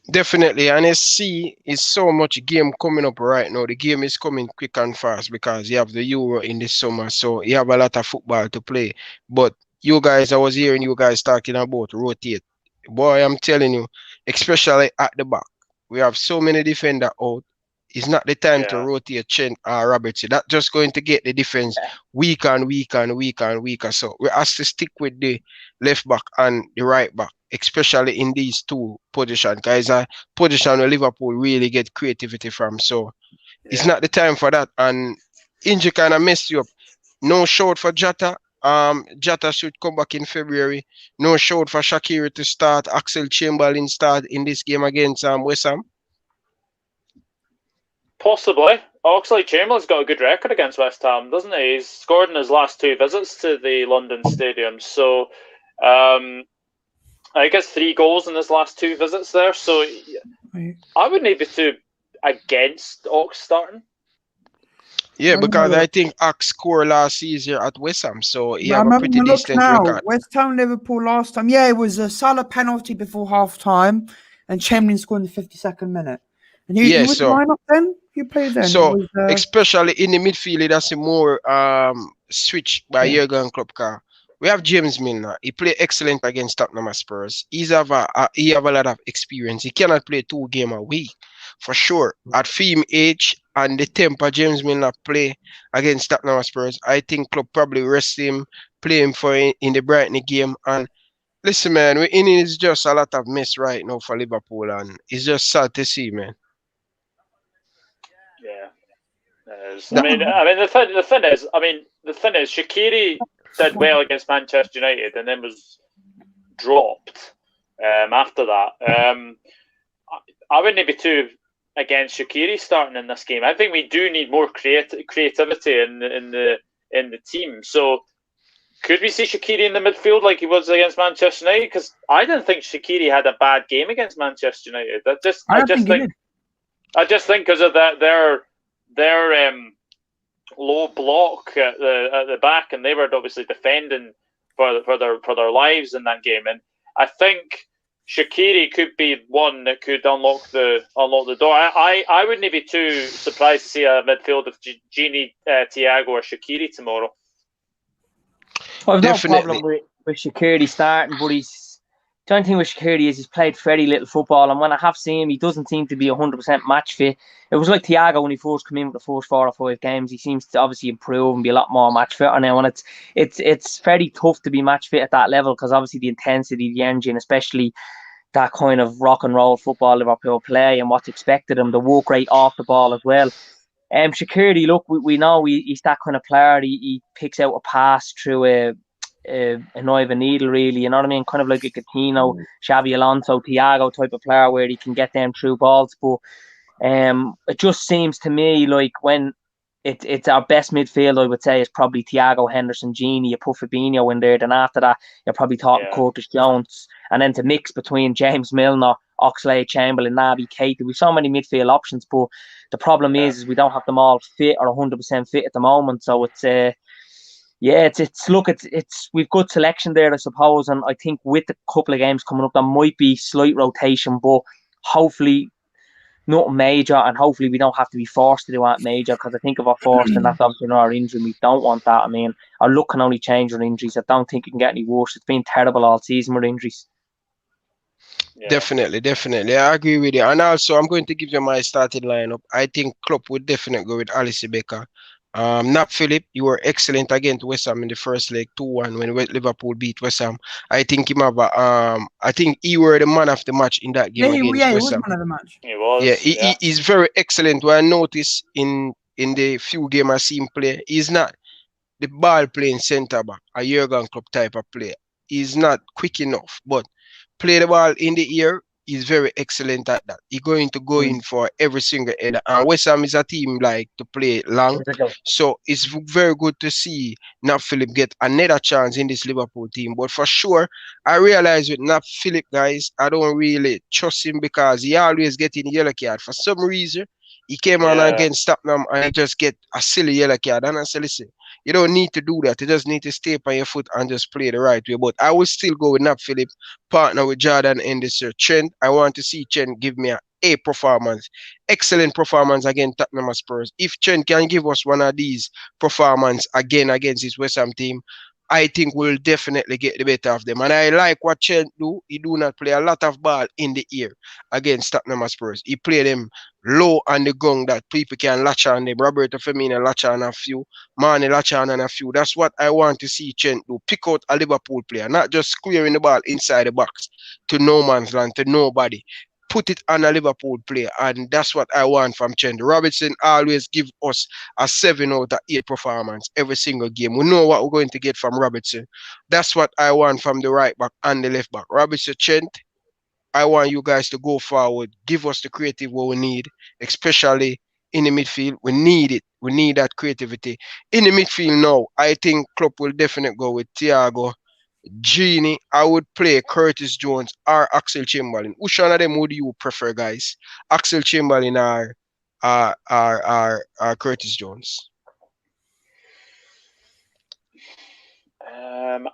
Definitely, and it's so much game coming up right now. The game is coming quick and fast because you have the Euro in the summer, so you have a lot of football to play. But you guys, I was hearing you guys talking about rotate. Boy, I'm telling you, especially at the back, we have so many defenders out. It's not the time to rotate Trent or Robertson. That's just going to get the defense weaker and weaker. So we have to stick with the left back and the right back, especially in these 2 positions. Guys, a position where Liverpool really get creativity from. So it's not the time for that. And injury kind of messed you up. No shout for Jota. Jota should come back in February. No shout for Shaqiri to start. Axel Chamberlain start in this game against West Ham. Possibly. Oxlade-Chamberlain's got a good record against West Ham, doesn't he? He's scored in his last 2 visits to the London Stadium. So, I guess 3 goals in his last 2 visits there. So, I wouldn't be too against Ox starting. Yeah, because I think Ox scored last season at West Ham, so he have a pretty decent record. West Ham, Liverpool last time. Yeah, it was a Salah penalty before half-time, and Chamberlain scored in the 52nd minute. And who was the lineup then? Who played then? So, especially in the midfield, that's a more switch by Jurgen Klopp. We have James Milner. He played excellent against Tottenham Spurs. He have a lot of experience. He cannot play 2 games a week, for sure. At Fim age and the temper James Milner play against Tottenham Spurs, I think Klopp probably rest him, play him in the Brighton game. And listen, man, it's just a lot of mess right now for Liverpool, and it's just sad to see, man. Yeah. The thing is, Shaqiri did well against Manchester United and then was dropped after that. I wouldn't be too against Shaqiri starting in this game. I think we do need more creativity in the team. So could we see Shaqiri in the midfield like he was against Manchester United? Because I didn't think Shaqiri had a bad game against Manchester United. I just think because of that their low block at the back, and they were obviously defending for their lives in that game. And I think Shaqiri could be one that could unlock the door. I wouldn't be too surprised to see a midfield of Gini, Thiago, or Shaqiri tomorrow. Well, I've no problem with Shaqiri starting, but the only thing with Shaqiri is he's played very little football, and when I have seen him, he doesn't seem to be 100% match fit. It was like Thiago when he first came in with the first 4 or 5 games. He seems to obviously improve and be a lot more match fit now, and it's very tough to be match fit at that level because obviously the intensity, the energy, and especially that kind of rock and roll football Liverpool play and what's expected of him, the work rate off the ball as well. Shaqiri, look, we know he's that kind of player. He picks out a pass through a knife of a needle, really. You know what I mean? Kind of like a Coutinho, Xabi Alonso, Thiago type of player where he can get them through balls. But it just seems to me like when it's our best midfield, I would say, is probably Thiago, Henderson, Gini, you put Fabinho in there. Then after that, you're probably talking Curtis Jones. And then to mix between James Milner, Oxlade, Chamberlain, Naby, Keita. We've so many midfield options, but the problem is we don't have them all fit or 100% fit at the moment. So it's we've good selection there, I suppose, and I think with the couple of games coming up, there might be slight rotation, but hopefully not major, and hopefully we don't have to be forced to do that major, because I think if we're forced, and that's obviously not our injury, we don't want that. I mean, our luck can only change with injuries. I don't think it can get any worse. It's been terrible all season with injuries. Yeah. Definitely. I agree with you. And also, I'm going to give you my starting lineup. I think Klopp would definitely go with Alisson Becker. Nat Phillip, you were excellent against West Ham in the first leg, 2-1 when Liverpool beat West Ham. I think I think he were the man of the match in that game against West Ham. He was man of the match. He was. Yeah, he's very excellent. What I noticed in the few games I see him play, he's not the ball playing centre back, a Jurgen Klopp type of player. He's not quick enough, but play the ball in the air. He's very excellent at that. He's going to go in for every single header. And West Ham is a team like to play long. So it's very good to see Nat Phillip get another chance in this Liverpool team. But for sure, I realize with Nat Phillip, guys, I don't really trust him because he always getting yellow card. For some reason, he came on against Tottenham and he just get a silly yellow card. And I said, listen, you don't need to do that. You just need to stay on your foot and just play the right way. But I will still go with Nat Phillip, partner with Jordan Henderson. Trent, I want to see Trent give me an A performance. Excellent performance against Tottenham Spurs. If Trent can give us one of these performances again against his West Ham team, I think we'll definitely get the better of them. And I like what Trent do. He do not play a lot of ball in the air against Tottenham Spurs. He play them low on the gong that people can latch on them. Roberto Firmino latch on a few. Mane latch on a few. That's what I want to see Trent do. Pick out a Liverpool player, not just squaring the ball inside the box to no man's land, to nobody. Put it on a Liverpool player, and that's what I want from Trent. Robertson always give us a 7 out of 8 performance every single game. We know what we're going to get from Robertson. That's what I want from the right back and the left back. Robertson, Trent, I want you guys to go forward, give us the creative what we need, especially in the midfield. We need it. We need that creativity. In the midfield now, I think Klopp will definitely go with Thiago, Gini. I would play Curtis Jones or Axel Chamberlain. Which one of them would you prefer, guys? Axel Chamberlain or Curtis Jones?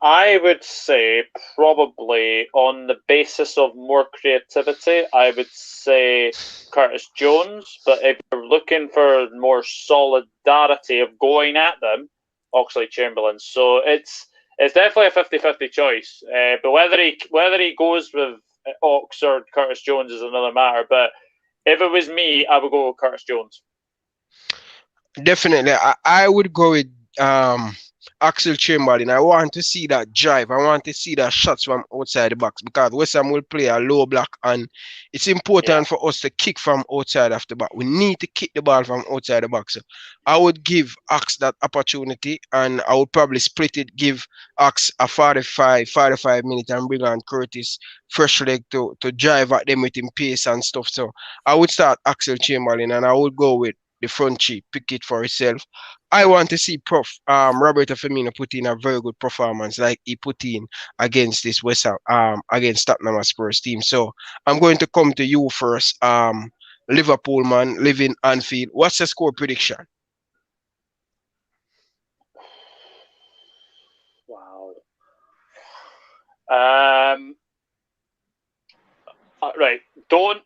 I would say probably on the basis of more creativity, I would say Curtis Jones. But if you're looking for more solidarity of going at them, Oxlade Chamberlain. So it's definitely a 50-50 choice. But whether he goes with Ox or Curtis Jones is another matter. But if it was me, I would go with Curtis Jones. Definitely. I would go with Axel Chamberlain. I want to see that drive. I want to see that shots from outside the box because West Ham will play a low block and it's important for us to kick from outside of the box. We need to kick the ball from outside the box. So I would give Axe that opportunity and I would probably split it, give Axe a 45 minutes and bring on Curtis fresh leg to drive at them with him pace and stuff. So I would start Axel Chamberlain and I would go with the front cheek, pick it for himself. I want to see Roberto Firmino put in a very good performance like he put in against this West Ham, against Tottenham Spurs team. So I'm going to come to you first. Liverpool man, living Anfield. What's the score prediction? Wow. Right. Don't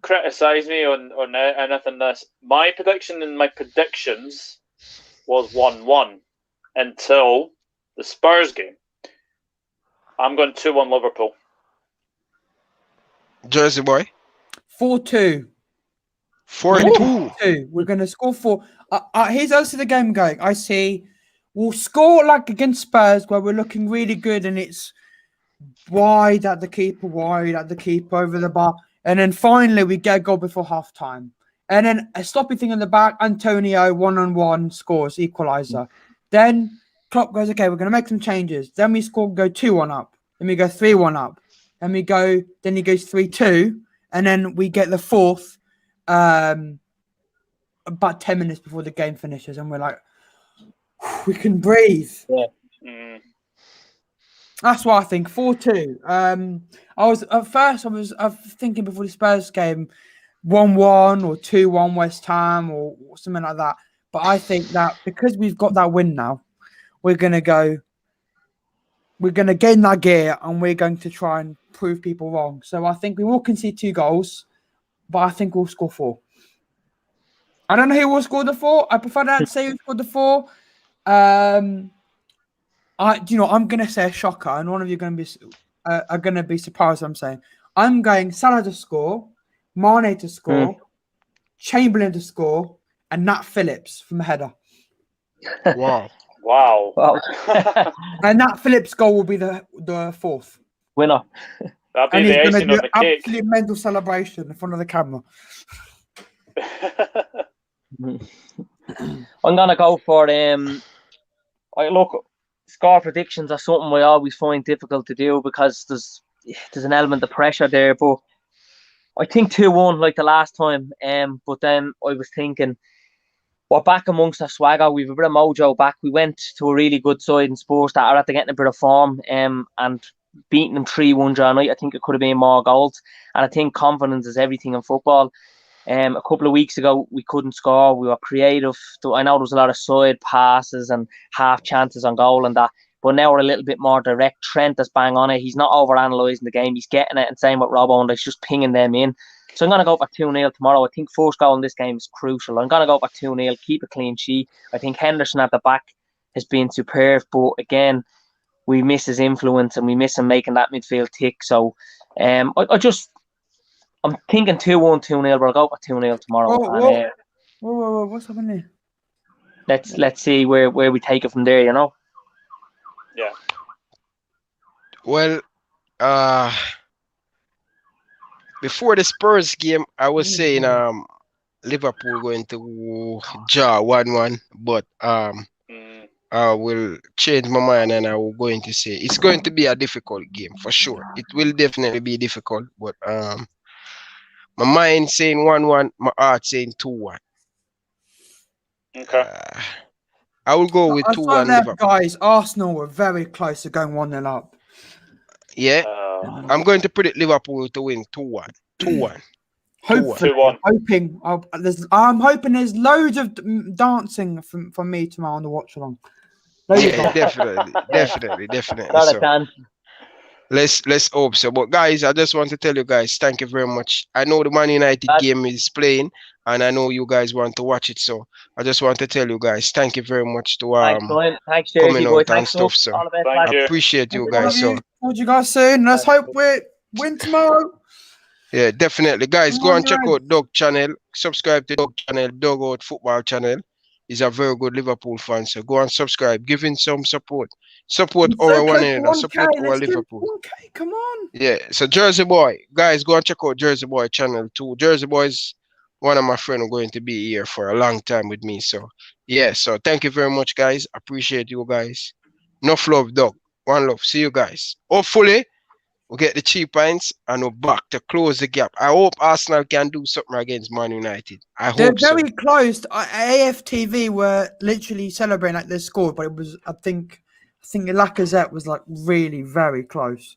criticize me on anything this. My prediction and my predictions was 1-1 until the Spurs game. I'm going 2-1 Liverpool. Jersey boy? 4-2. 4-2. We're going to score 4. Here's us to the game going. I see we'll score like against Spurs where we're looking really good and it's wide at the keeper over the bar. And then finally we get a goal before half time. And then a sloppy thing in the back, Antonio, 1-on-1, scores, equaliser. Then Klopp goes, okay, we're going to make some changes. Then we go 2-1 up. Then we go 3-1 up. Then he goes 3-2. And then we get the fourth about 10 minutes before the game finishes. And we're like, we can breathe. Yeah. That's what I think, 4-2. I was thinking before the Spurs game, 1-1 or 2-1 West Ham or something like that. But I think that because we've got that win now, we're going to get in that gear and we're going to try and prove people wrong. So I think we will concede 2 goals, but I think we'll score 4. I don't know who will score the 4. I prefer to say who scored the 4. I'm going to say a shocker, and one of you are going to be surprised what I'm saying. I'm going Salah to score, Mane to score, Chamberlain to score, and Nat Phillips from a header. Wow. And Nat Phillips' goal will be the 4th. Winner. That'll And be he's the going to icing do on an the cake. absolute mental celebration in front of the camera. I'm going to go for... score predictions are something I always find difficult to do because there's an element of pressure there. But I think 2-1 like the last time. But then I was thinking, we're back amongst our swagger. We've a bit of mojo back. We went to a really good side in Spurs that are after getting a bit of form and beating them 3-1 during night. I think it could have been more goals. And I think confidence is everything in football. A couple of weeks ago, we couldn't score. We were creative. I know there was a lot of side passes and half chances on goal and that. But now we're a little bit more direct. Trent is bang on it. He's not over-analysing the game. He's getting it and same with Robbo, and he's just pinging them in. So I'm going to go for 2-0 tomorrow. I think first goal in this game is crucial. I'm going to go for 2-0, keep a clean sheet. I think Henderson at the back has been superb. But again, we miss his influence and we miss him making that midfield tick. So I'm thinking 2-1, 2-0, but I'll go for 2-0 tomorrow. Whoa, what's happening there? Let's see where we take it from there, you know? Yeah. Well, before the Spurs game, I was saying Liverpool going to draw 1-1, but I will change my mind and I will going to say it's going to be a difficult game for sure. It will definitely be difficult, but my mind saying 1-1, my heart saying 2-1. Okay. I will go with 2-1 Liverpool. Guys, Arsenal were very close to going 1-0 up. Yeah. I'm going to predict Liverpool to win 2-1. 2-1. Hopefully, 2-1. I'm hoping there's loads of dancing from me tomorrow on the watch along. Yeah, definitely. So, let's hope so. But guys, I just want to tell you guys, thank you very much. I know the Man United game is playing, and I know you guys want to watch it. So I just want to tell you guys, thank you very much to thanks, coming out boy. and stuff. So I appreciate you guys. So talk to you guys soon. Let's hope we win tomorrow. Yeah, definitely. Guys, go and check out Doug channel. Subscribe to Doug channel, Doug Out Football channel. He's a very good Liverpool fan. So go and subscribe. Give him some support. Support It's our so one close to another. 1K. Support our Let's do Liverpool. 1K. Come on. Yeah. So Jersey Boy, guys, go and check out Jersey Boy channel too. Jersey Boy is one of my friends going to be here for a long time with me. So yeah. So thank you very much, guys. Appreciate you guys. Enough love, dog. One love. See you guys. Hopefully, we'll get the 3 points and we're back to close the gap. I hope Arsenal can do something against Man United. They're hope so. very close. AFTV were literally celebrating like they scored, but it was I think Lacazette was like really very close.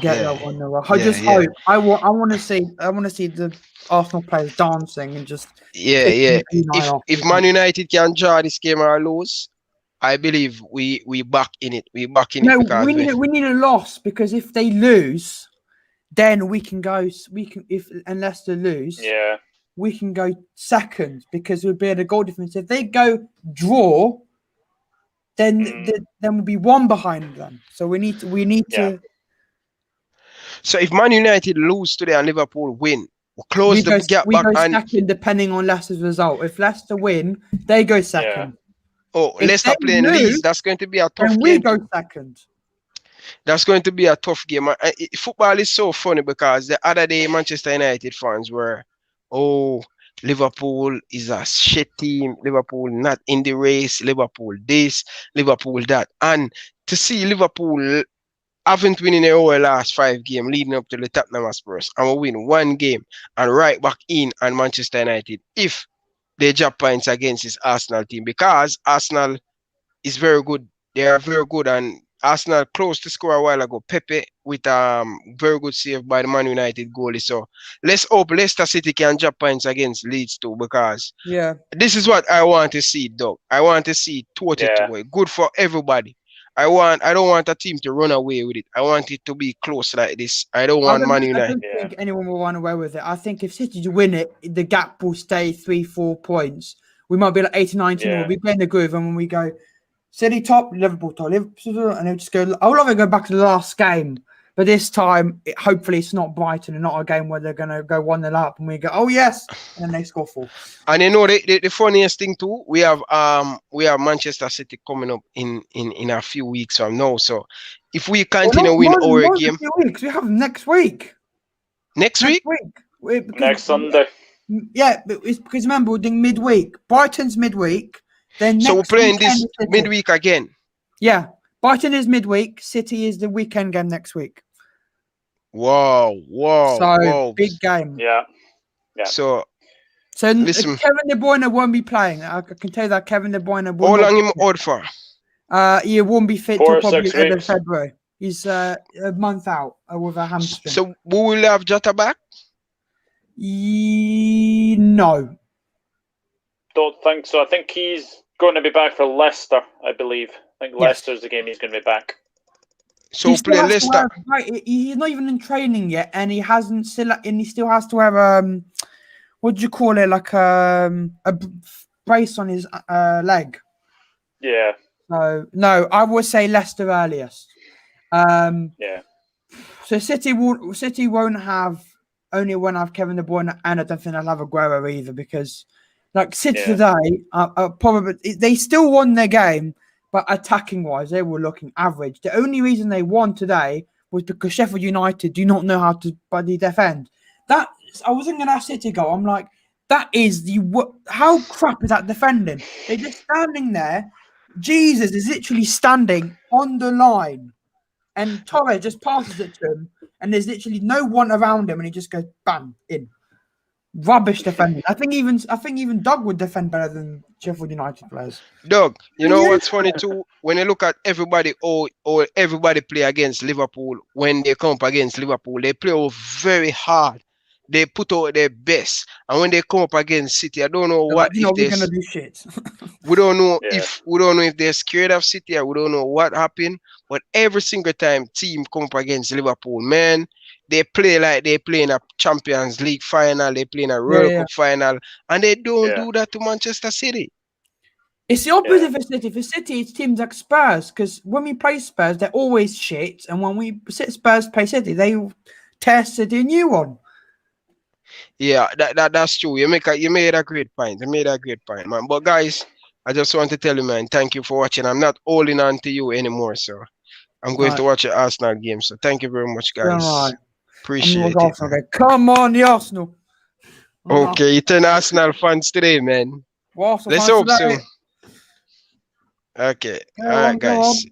Get that one. I just hope. I want to see the Arsenal players dancing and just If Man United can draw this game or lose, I believe we back in it. We back in it because we need a loss, because if they lose, then we can go. If Leicester lose, we can go second because we'll be at a goal difference. If they go draw, then we'll be one behind them. So we need to. So if Man United lose today and Liverpool win, we'll close the gap back. We go second depending on Leicester's result. If Leicester win, they go second. Yeah. Oh, if Leicester playing Leeds, that's going to be a tough game. And we go second. That's going to be a tough game. Football is so funny because the other day Manchester United fans were, Liverpool is a shit team. Liverpool not in the race. Liverpool this, Liverpool that. And to see Liverpool haven't won in their whole last 5 games leading up to the Tottenham Spurs, and we win 1 game and right back in on Manchester United if they drop points against this Arsenal team, because Arsenal is very good. They are very good, and Arsenal close to score a while ago. Pepe with very good save by the Man United goalie. So let's hope Leicester City can drop points against Leeds too, because this is what I want to see, dog. I want to see 2-2. Good for everybody. I don't want a team to run away with it. I want it to be close like this. I don't want Man United. I don't think anyone will run away with it. I think if City win it, the gap will stay 3-4 points. We might be like 18-19. We'll be playing the groove, and when we go City top, Liverpool top, Liverpool, and they'll just go. I would love to go back to the last game, but this time, hopefully, it's not Brighton and not a game where they're going to go 1-0 up, and we go, oh yes, and then they score 4. And you know the funniest thing too, we have Manchester City coming up in a few weeks from now. So if we continue win our game, we have next week. Next week? Next Sunday. Yeah, but it's because remember we're doing midweek. Brighton's midweek. Then so we're playing this midweek again. Yeah, Brighton is midweek. City is the weekend game next week. Wow. So big game. Yeah. So listen, Kevin De Bruyne won't be playing. I can tell you that Kevin De Bruyne won't. How long him out for? He won't be fit till probably end of February. He's a month out with a hamstring. So we will have Jota back? No. Don't think so. I think he's going to be back for Leicester, I believe. I think Leicester's the game he's going to be back. So play Leicester. He's not even in training yet, and he still has to have what do you call it, like a brace on his leg. Yeah. So no, I would say Leicester earliest. So City won't have Kevin De Bruyne, and I don't think they'll have Aguero either, because like City today probably they still won their game, but attacking wise they were looking average. The only reason they won today was because Sheffield United do not know how to bloody defend. That I wasn't going to have City go. I'm like, that is how crap is that defending? They're just standing there. Jesus is literally standing on the line, and Torres just passes it to him, and there's literally no one around him, and he just goes bam in. Rubbish defending. I think even Doug would defend better than Sheffield United players. Doug, you know what's funny too? When you look at everybody or everybody play against Liverpool, when they come up against Liverpool, they play very hard. They put out their best. And when they come up against City, I don't know what we're gonna do shit. We don't know if they're scared of City, or we don't know what happened. But every single time team come up against Liverpool, man, they play like they play in a Champions League final, they play in a World Cup final, and they don't do that to Manchester City. It's the opposite for City. For City, it's teams like Spurs, because when we play Spurs, they're always shit, and when we Spurs play City, they test City a new one. Yeah, that's true. You made a great point. You made a great point, man. But guys, I just want to tell you, man, thank you for watching. I'm not holding on to you anymore, so I'm going to watch the Arsenal game. So thank you very much, guys. Right. Appreciate it. Okay. Come on, the Arsenal. Okay, 10 Arsenal fans today, man. Let's hope so. Okay. All right, guys.